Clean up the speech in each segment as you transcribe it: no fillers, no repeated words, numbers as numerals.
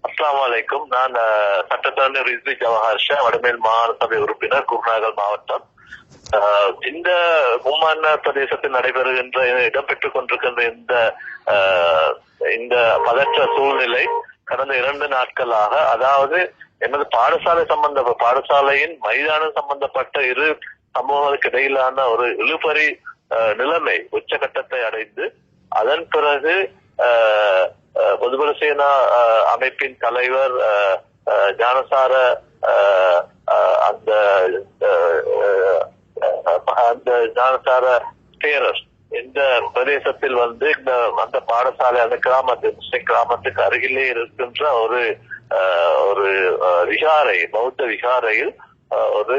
அஸ்ஸலாமு அலைக்கும். நான் சட்டத்தரணி ரிஸ்வி ஜவஹர் ஷா, வடமேல் மாகாண சபை உறுப்பினர், குருநாகல் மாவட்டம். இந்த மும்மாண்ண பிரதேசத்தில் நடைபெறுகின்ற இடம்பெற்றுக் கொண்டிருக்கின்ற இந்த பதற்ற சூழ்நிலை கடந்த 2 நாட்களாக, அதாவது எனது பாடசாலையின் மைதானம் சம்பந்தப்பட்ட இரு சமூகங்களுக்கு இடையிலான ஒரு இழுபறி நிலைமை உச்சகட்டத்தை அடைந்து, அதன் பிறகு பொதுபல சேனா அமைப்பின் தலைவர் ஞானசார அந்த ஞானசார தேரர் இந்த பிரதேசத்தில் வந்து அந்த பாடசாலை அந்த கிராமத்துக்கு அருகிலே இருக்கின்ற ஒரு விகாரை, பௌத்த விகாரையில் ஒரு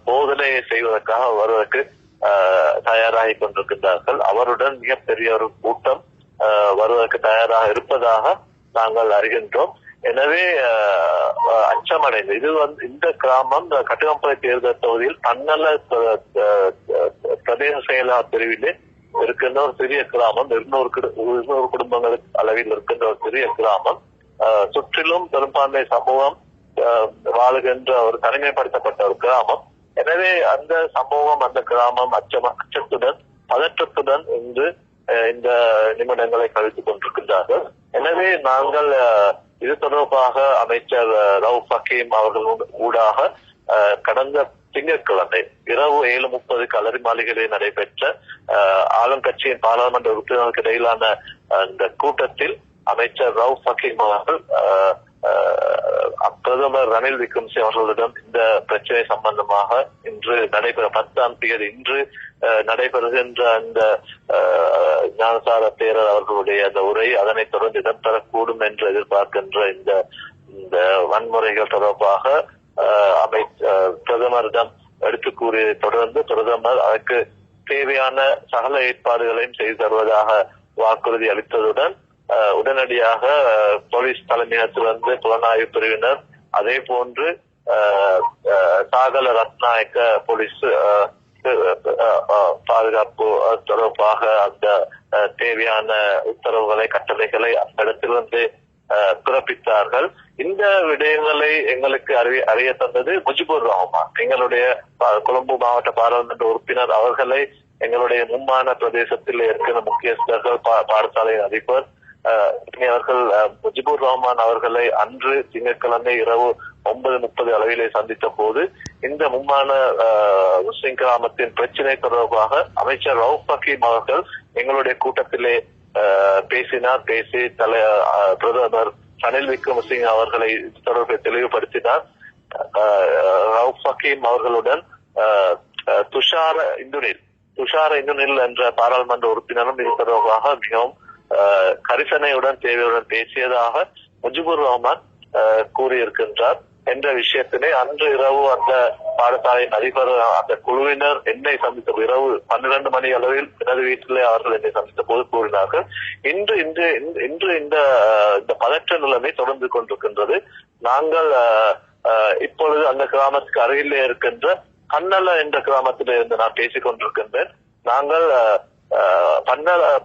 போதனையை செய்வதற்காக வருவதற்கு தயாராகி கொண்டிருக்கின்றார்கள். அவருடன் மிகப்பெரிய ஒரு கூட்டம் வருவதற்கு தயாராக இருப்பதாக நாங்கள் அறிகின்றோம். எனவே அச்சமடைந்து இந்த கிராமம் கட்டுக்கம்பளை தேர்தல் தொகுதியில் தன்னல பிரதேச செயலாளர் பிரிவிலே இருக்கின்ற ஒரு சிறிய கிராமம். 200 குடும்பங்களுக்கு அளவில் இருக்கின்ற ஒரு சிறிய கிராமம். சுற்றிலும் பெரும்பான்மை சமூகம் வாழுகின்ற ஒரு தனிமைப்படுத்தப்பட்ட ஒரு கிராமம். எனவே அந்த சமூகம், அந்த கிராமம் அச்சத்துடன் பதற்றத்துடன் இன்று இந்த நிமிடங்களை கழித்துக் கொண்டிருக்கின்றார்கள். எனவே நாங்கள் இது தொடர்பாக அமைச்சர் ரவுப் ஹக்கீம் அவர்கள் ஊடாக கடந்த திங்கட்கிழமை இரவு 7:30 அலரி மாளிகையில் நடைபெற்ற ஆளுங்கட்சியின் பாராளுமன்ற உறுப்பினர்களுக்கு இடையிலான அந்த கூட்டத்தில் அமைச்சர் ரவுப் ஹக்கீம் அவர்கள் பிரதமர் ரணில் விக்ரமசிங்கே அவர்களிடம் இந்த பிரச்சனை சம்பந்தமாக இன்று நடைபெற 10ஆம் தேதி இன்று நடைபெறுகின்ற அந்த ஞானசார தேரர் அவர்களுடைய அந்த உரை அதனைத் தொடர்ந்து இடம்பெறக்கூடும் என்று எதிர்பார்க்கின்ற இந்த வன்முறைகள் தொடர்பாக பிரதமரிடம் எடுத்து கூறியதை தொடர்ந்து பிரதமர் அதற்கு தேவையான சகல ஏற்பாடுகளையும் செய்து தருவதாக வாக்குறுதி அளித்ததுடன் உடனடியாக போலீஸ் தலைமையகத்திலிருந்து புலனாய்வு பிரிவினர், அதே போன்று சாகல ரத்நாயக்க போலீஸ் பாதுகாப்பு தொடர்பாக அந்த தேவையான உத்தரவுகளை, கட்டளைகளை அந்த இடத்திலிருந்து பிறப்பித்தார்கள். இந்த விடயங்களை எங்களுக்கு அறிய தந்தது முஜிபுர் ரஹ்மான், எங்களுடைய கொழும்பு மாவட்ட பாராளுமன்ற உறுப்பினர். அவர்களை எங்களுடைய மும்மாண்ண பிரதேசத்தில் இருக்கிற முக்கியஸ்தர்கள், பாடசாலையின் அதிபர் அவர்கள் முஜிபுர் ரஹ்மான் அவர்களை அன்று திங்கட்கிழமை இரவு 9:30 அளவிலே சந்தித்த போது இந்த மும்மாண்ண முஸ்லிம் கிராமத்தின் பிரச்சினை தொடர்பாக அமைச்சர் ரவுப் ஹக்கீம் அவர்கள் எங்களுடைய கூட்டத்திலே பேசினார். பேசி பிரதமர் ரணில் விக்ரமசிங்கே அவர்களை தொடர்பை தெளிவுபடுத்தினார். ரவுப் ஹக்கீம் அவர்களுடன் துஷார இந்துனில் என்ற பாராளுமன்ற உறுப்பினரும் இது தொடர்பாக மிகவும் கரிசனையுடன் தேவையுடன் பேசியதாக முஜிபுர் ரஹ்மான் கூறியிருக்கின்றார் என்ற விஷயத்திலே அன்று இரவு அந்த பாடசாலையின் அதிபர் அந்த குழுவினர் என்னை சந்தித்த இரவு 12 மணி அளவில் எனது வீட்டிலே அவர்கள் என்னை சந்தித்த போது கூறினார்கள். இன்று இந்த பதற்ற நிலைமை தொடர்ந்து கொண்டிருக்கின்றது. நாங்கள் இப்பொழுது அந்த கிராமத்துக்கு அருகிலே இருக்கின்ற கண்ணல என்ற கிராமத்திலே இருந்து நான் பேசிக் கொண்டிருக்கின்றேன். நாங்கள்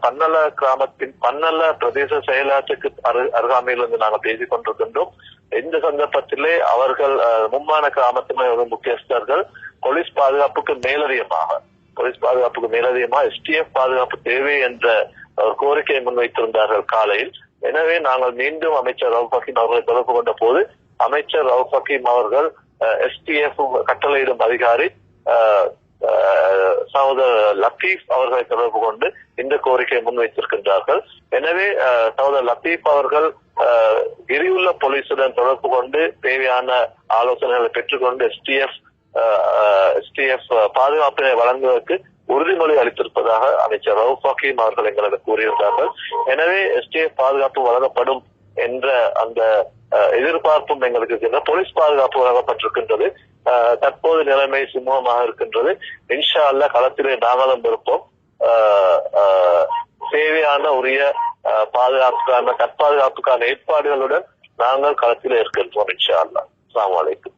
பன்னல கிராமத்தின் பன்னல பிரதேச செயலாளருக்கு அருகாமையில் இருந்து நாங்கள் பேசிக் கொண்டிருக்கின்றோம். இந்த சந்தர்ப்பத்திலே அவர்கள் மும்மாண்ண கிராமத்தின் ஒரு முக்கியஸ்தர்கள் போலீஸ் பாதுகாப்புக்கு மேலதிகமாக STF பாதுகாப்பு தேவை என்ற ஒரு கோரிக்கையை முன்வைத்திருந்தார்கள் காலையில். எனவே நாங்கள் மீண்டும் அமைச்சர் ரவுப் ஹக்கீம் அவர்களை தொடர்பு கொண்ட போது அமைச்சர் ரவுப் ஹக்கீம் அவர்கள் STF கட்டளையிடும் அதிகாரி சகோதரர் லத்தீப் அவர்களை தொடர்பு கொண்டு இந்த கோரிக்கையை முன்வைத்திருக்கின்றார்கள். எனவே சகோதரர் லத்தீப் அவர்கள் கிரியுள்ள போலீசுடன் தொடர்பு கொண்டு தேவையான ஆலோசனைகளை பெற்றுக்கொண்டு STF பாதுகாப்பினை வழங்குவதற்கு உறுதிமொழி அளித்திருப்பதாக அமைச்சர் ரவுப் ஹக்கீம் அவர்கள் எங்களுக்கு கூறியிருந்தார்கள். எனவே STF பாதுகாப்பு வழங்கப்படும் என்ற அந்த எதிர்பார்ப்பும் எங்களுக்கு இருக்கின்ற போலீஸ் பாதுகாப்பு வழங்கப்பட்டிருக்கின்றது. தற்போது நிலைமை சுமூகமாக இருக்கின்றது. இன்ஷா அல்லாஹ் களத்திலே நாங்களும் இருப்போம். தேவையான உரிய தற்பாதுகாப்புக்கான ஏற்பாடுகளுடன் நாங்கள் களத்திலே இருக்கின்றோம். இன்ஷா அல்லாஹ். அஸ்ஸலாமு அலைக்கும்.